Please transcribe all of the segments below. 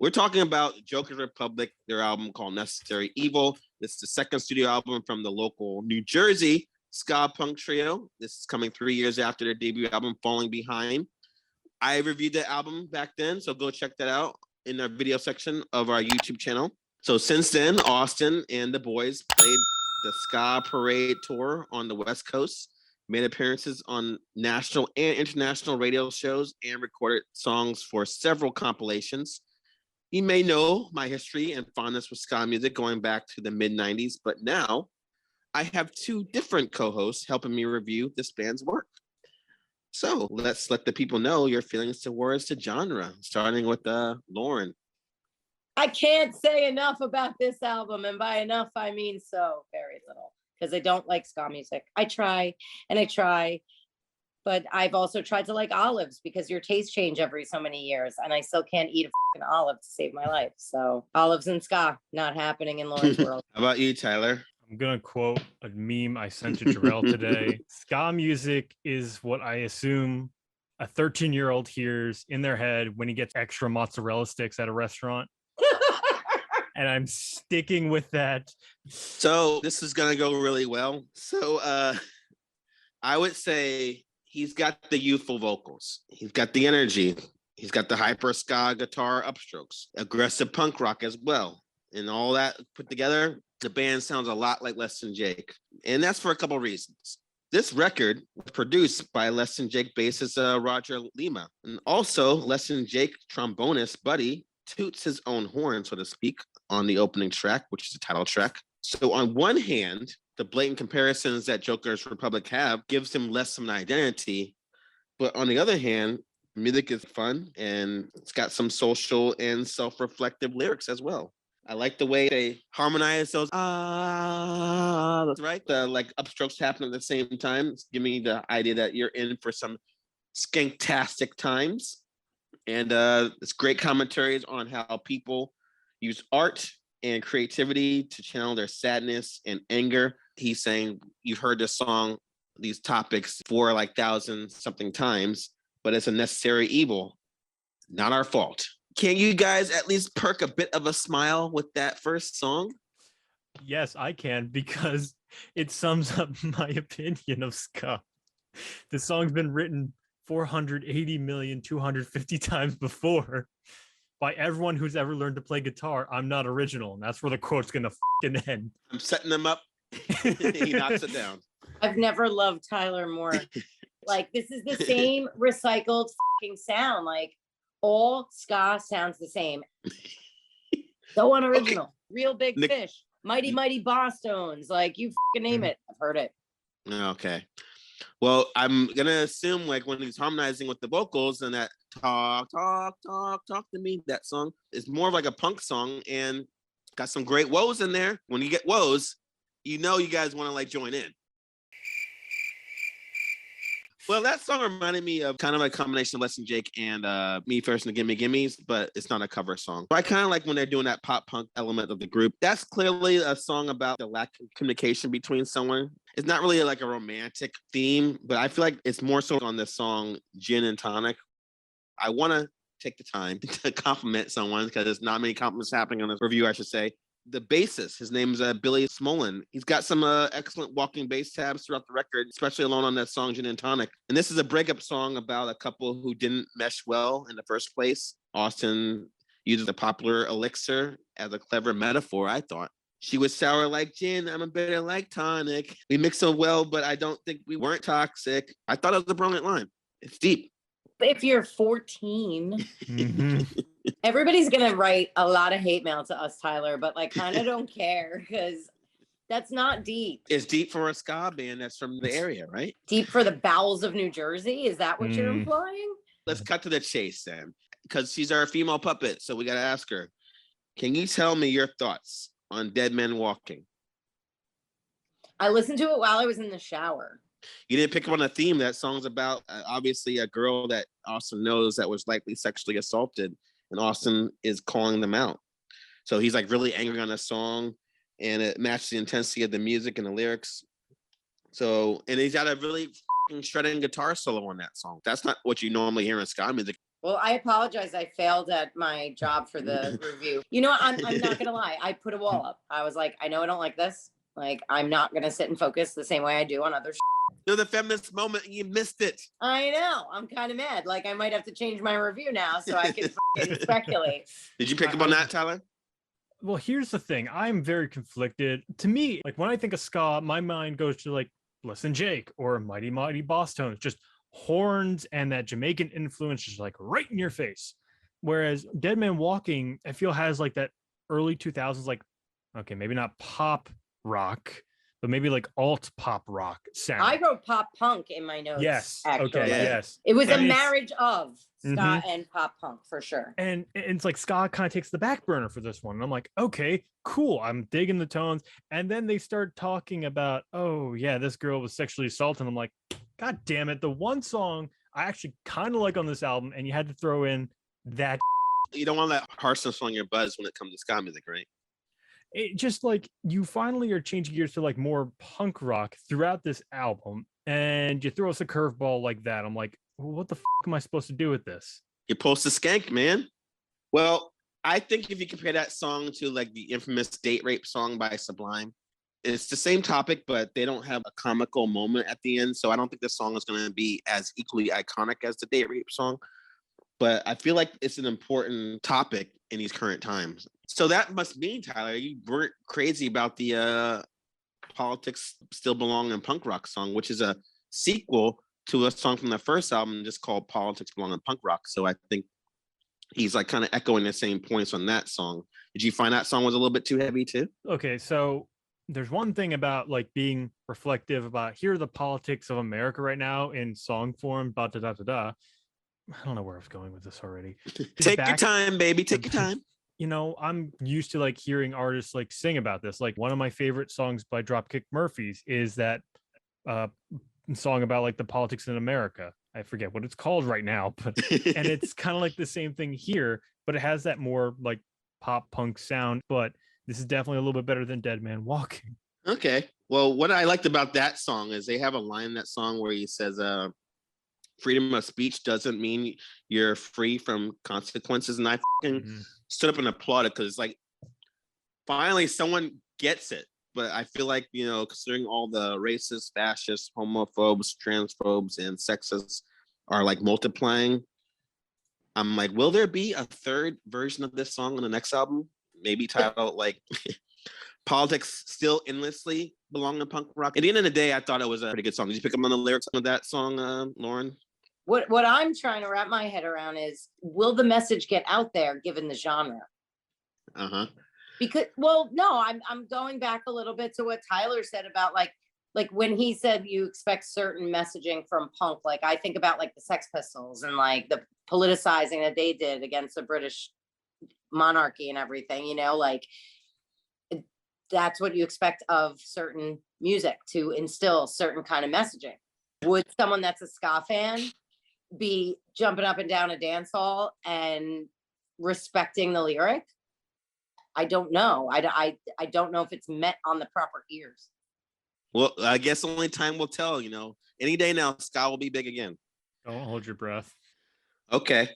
We're talking about Joker's Republic, their album called Necessary Evil. This is the second studio album from the local New Jersey ska punk trio. This is coming 3 years after their debut album, Falling Behind. I reviewed the album back then, so go check that out in our video section of our YouTube channel. So since then, Austin and the boys played the Ska Parade tour on the West Coast, made appearances on national and international radio shows, and recorded songs for several compilations. You may know my history and fondness with ska music going back to the mid-90s, but now I have two different co-hosts helping me review this band's work. So let's let the people know your feelings towards the genre, starting with Lauren. I can't say enough about this album, and by enough, I mean so very little, because I don't like ska music. I try, but I've also tried to like olives because your tastes change every so many years, and I still can't eat a fucking olive to save my life. So olives and ska, not happening in Lauren's world. How about you, Tyler? I'm going to quote a meme I sent to Jarrell today. Ska music is what I assume a 13-year-old hears in their head when he gets extra mozzarella sticks at a restaurant. And I'm sticking with that. So this is going to go really well. So I would say he's got the youthful vocals. He's got the energy. He's got the hyper ska guitar upstrokes, aggressive punk rock as well. And all that put together, the band sounds a lot like Less Than Jake. And that's for a couple of reasons. This record was produced by Less Than Jake bassist Roger Lima. And also Less Than Jake trombonist Buddy toots his own horn, so to speak, on the opening track, which is the title track. So on one hand, the blatant comparisons that Joker's Republic have gives him less of an identity. But on the other hand, music is fun and it's got some social and self-reflective lyrics as well. I like the way they harmonize those that's right. The like upstrokes happen at the same time. It's giving me the idea that you're in for some skanktastic times. And it's great commentaries on how people use art and creativity to channel their sadness and anger. He's saying, you've heard this song, these topics for like 1,000-something times, but it's a necessary evil, not our fault. Can you guys at least perk a bit of a smile with that first song? Yes, I can, because it sums up my opinion of ska. The song's been written 480,250 times before by everyone who's ever learned to play guitar. I'm not original, and that's where the quote's gonna fucking end. I'm setting them up. He knocks it down. I've never loved Tyler more. Like, this is the same recycled fucking sound. Like, all ska sounds the same. So unoriginal. Okay. Real Big Fish. Mighty Mighty Boss Tones. Like, you fucking name it. I've heard it. Okay. Well, I'm going to assume like when he's harmonizing with the vocals and that talk to me, that song is more of like a punk song and got some great woes in there. When you get woes, you know you guys want to like join in. Well, that song reminded me of kind of a combination of Less Than Jake and Me First and the Gimme Gimmes, but it's not a cover song. But I kind of like when they're doing that pop punk element of the group. That's clearly a song about the lack of communication between someone. It's not really like a romantic theme, but I feel like it's more so on the song Gin and Tonic. I want to take the time to compliment someone because there's not many compliments happening on this review, I should say. The bassist, his name's Billy Smolin. He's got some excellent walking bass tabs throughout the record, especially alone on that song Gin and Tonic. And this is a breakup song about a couple who didn't mesh well in the first place. Austin uses the popular elixir as a clever metaphor, I thought. She was sour like gin, I'm a bitter like tonic. We mix so well, but I don't think we weren't toxic. I thought it was a brilliant line. It's deep. If you're 14, everybody's gonna write a lot of hate mail to us, Tyler, but like kind of don't care because that's not deep. It's deep for a ska band that's from the area, right? Deep for the bowels of New Jersey? Is that what you're implying? Let's cut to the chase, Sam, because she's our female puppet, so we got to ask her. Can you tell me your thoughts on Dead Men Walking? I listened to it while I was in the shower. You didn't pick up on a theme. That song's about obviously a girl that Austin knows that was likely sexually assaulted, and Austin is calling them out. So he's like really angry on the song, and it matches the intensity of the music and the lyrics. So, and he's got a really shredding guitar solo on that song. That's not what you normally hear in ska music. Well, I apologize. I failed at my job for the review. You know what? I'm not gonna lie. I put a wall up. I was like, I know I don't like this. Like, I'm not gonna sit and focus the same way I do on other. You're the feminist moment, and you missed it. I know. I'm kind of mad. Like, I might have to change my review now so I can speculate. Did you pick up on that, Tyler? Well, here's the thing. I'm very conflicted. To me, like when I think of ska, my mind goes to like Listen Jake or Mighty Mighty Boss Tones, just horns and that Jamaican influence just like right in your face. Whereas Dead Man Walking, I feel has like that early 2000s, like, okay, maybe not pop rock, but maybe like alt pop rock sound. I wrote pop punk in my notes. Yes. Actually. Okay. Yeah. Yes. It was And a it's- marriage of ska and pop punk for sure. And it's like ska kind of takes the back burner for this one. And I'm like, okay, cool. I'm digging the tones. And then they start talking about, oh yeah, this girl was sexually assaulted. And I'm like, God damn it. The one song I actually kind of like on this album, and you had to throw in that. You don't want to let harshness on your buzz when it comes to ska music, right? It just like you finally are changing gears to like more punk rock throughout this album, and you throw us a curveball like that. I'm like, well, what the am I supposed to do with this? You're supposed to skank, man. Well, I think if you compare that song to like the infamous Date Rape song by Sublime, it's the same topic, but they don't have a comical moment at the end. So I don't think the song is going to be as equally iconic as the Date Rape song. But I feel like it's an important topic in these current times. So that must mean, Tyler, you weren't crazy about the Politics Still Belong in Punk Rock song, which is a sequel to a song from the first album just called Politics Belong in Punk Rock. So I think he's like kind of echoing the same points on that song. Did you find that song was a little bit too heavy too? Okay, so there's one thing about like being reflective about here are the politics of America right now in song form, da da da da da. I don't know where I was going with this already. Take your time, baby. Take your time. You know, I'm used to like hearing artists like sing about this. Like one of my favorite songs by Dropkick Murphys is that song about like the politics in America. I forget what it's called right now, but and it's kind of like the same thing here, but it has that more like pop punk sound. But this is definitely a little bit better than Dead Man Walking. Okay. Well, what I liked about that song is they have a line in that song where he says, freedom of speech doesn't mean you're free from consequences. And I stood up and applauded because it's like, finally someone gets it. But I feel like, you know, considering all the racists, fascists, homophobes, transphobes, and sexists are like multiplying, I'm like, will there be a third version of this song on the next album? Maybe titled like Politics Still Endlessly Belong in Punk Rock. At the end of the day, I thought it was a pretty good song. Did you pick up on the lyrics of that song, Lauren? What I'm trying to wrap my head around is, will the message get out there given the genre? Because, well, no, I'm going back a little bit to what Tyler said about like when he said you expect certain messaging from punk. Like I think about like the Sex Pistols and like the politicizing that they did against the British monarchy and everything, you know, like that's what you expect of certain music, to instill certain kind of messaging. Would someone that's a ska fan be jumping up and down a dance hall and respecting the lyric? I don't know. I don't know if it's met on the proper ears. Well, I guess only time will tell, you know. Any day now, ska will be big again. Don't hold your breath. Okay.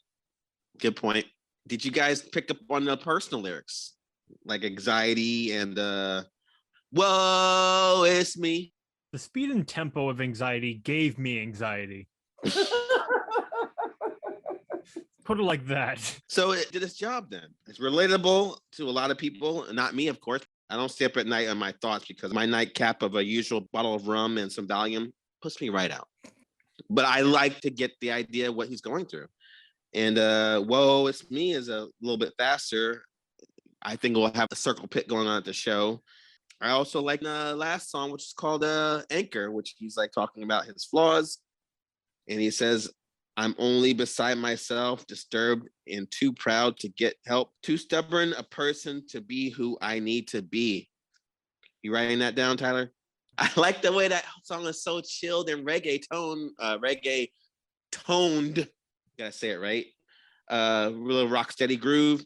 Good point. Did you guys pick up on the personal lyrics? Like anxiety and whoa, it's me. The speed and tempo of anxiety gave me anxiety. Put it like that. So it did its job then. It's relatable to a lot of people, not me, of course. I don't stay up at night on my thoughts because my nightcap of a usual bottle of rum and some Valium puts me right out. But I like to get the idea of what he's going through. And whoa, it's me is a little bit faster. I think we'll have a circle pit going on at the show. I also like the last song, which is called Anchor, which he's like talking about his flaws. And he says, I'm only beside myself, disturbed and too proud to get help, too stubborn a person to be who I need to be. You writing that down, Tyler? I like the way that song is so chilled and reggae toned. Gotta say it right. Real rock steady groove.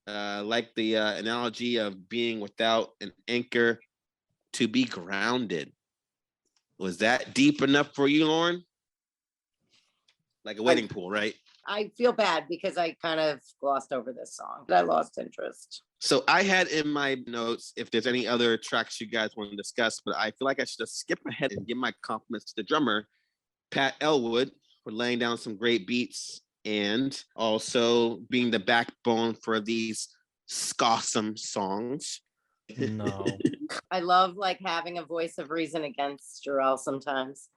Like the analogy of being without an anchor to be grounded. Was that deep enough for you, Lauren? Like a wading pool, right? I feel bad because I kind of glossed over this song, but I lost interest. So I had in my notes if there's any other tracks you guys want to discuss, but I feel like I should just skip ahead and give my compliments to the drummer, Pat Elwood, for laying down some great beats and also being the backbone for these skawsome songs. No. I love like having a voice of reason against Jarrell sometimes.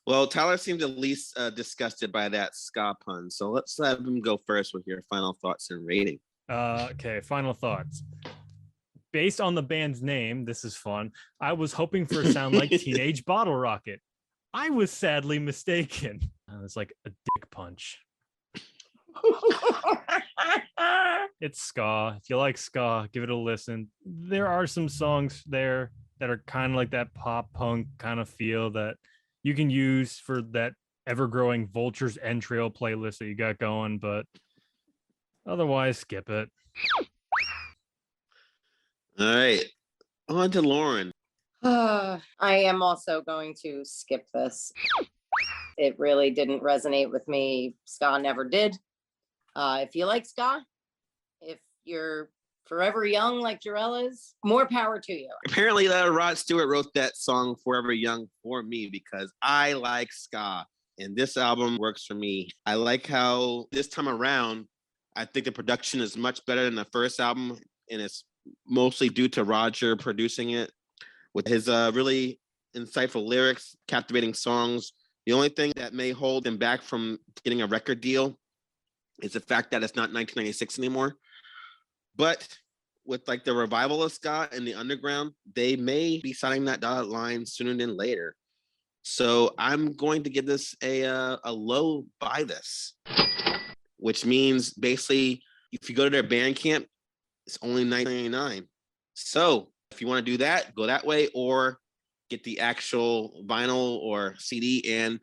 Well, Tyler seems at least disgusted by that ska pun. So let's have him go first with your final thoughts and rating. Okay, final thoughts. Based on the band's name, this is fun. I was hoping for a sound like Teenage Bottle Rocket. I was sadly mistaken. It's like a dick punch. It's ska. If you like ska, give it a listen. There are some songs there that are kind of like that pop punk kind of feel that you can use for that ever-growing Vulture's Entrail playlist that you got going, but otherwise, skip it. All right, on to Lauren. I am also going to skip this. It really didn't resonate with me. Ska never did. If you like ska, if you're forever young like Jarrell is, more power to you. Apparently, Rod Stewart wrote that song Forever Young for me because I like ska. And this album works for me. I like how this time around, I think the production is much better than the first album. And it's mostly due to Roger producing it with his really insightful lyrics, captivating songs. The only thing that may hold him back from getting a record deal is the fact that it's not 1996 anymore. But with like the revival of ska and the underground, they may be signing that dotted line sooner than later. So I'm going to give this a low buy this, which means basically if you go to their Bandcamp, it's only $9.99. So if you want to do that, go that way or get the actual vinyl or CD and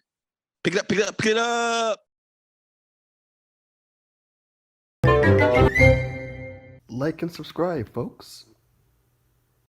pick it up, pick it up, pick it up. Like and subscribe, folks.